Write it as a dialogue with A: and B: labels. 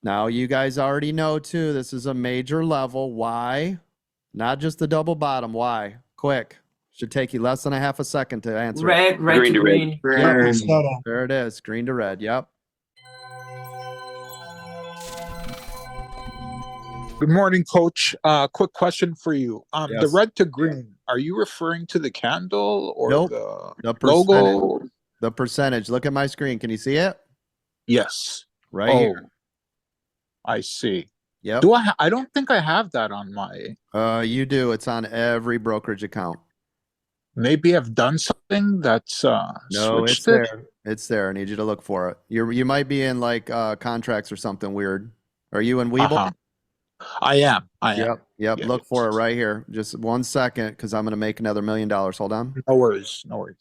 A: Now you guys already know too, this is a major level. Why? Not just the double bottom. Why? Quick. Should take you less than a half a second to answer.
B: Red
C: Green
B: to
C: to red.
B: green.
A: Yep. There it is. Green to red. Yep.
D: Good morning, Coach. Quick question for you. The
A: Yes.
D: red to green, are you referring to the candle or
A: Nope.
D: the
A: The percentage.
D: logo?
A: The percentage. Look at my screen. Can you see it?
D: Yes.
A: Right here.
D: I see.
A: Yep.
D: Do I don't think I have that on my.
A: You do. It's on every brokerage account.
D: Maybe I've done something that's
A: No, it's
D: switched it.
A: there. It's there. I need you to look for it. You might be in like contracts or something weird. Are you in Webull?
D: Uh-huh. I am.
A: Yep.
D: Yeah.
A: Look for it right here. Just 1 second, because I'm going to make another $1 million. Hold on.
D: No worries. No worries.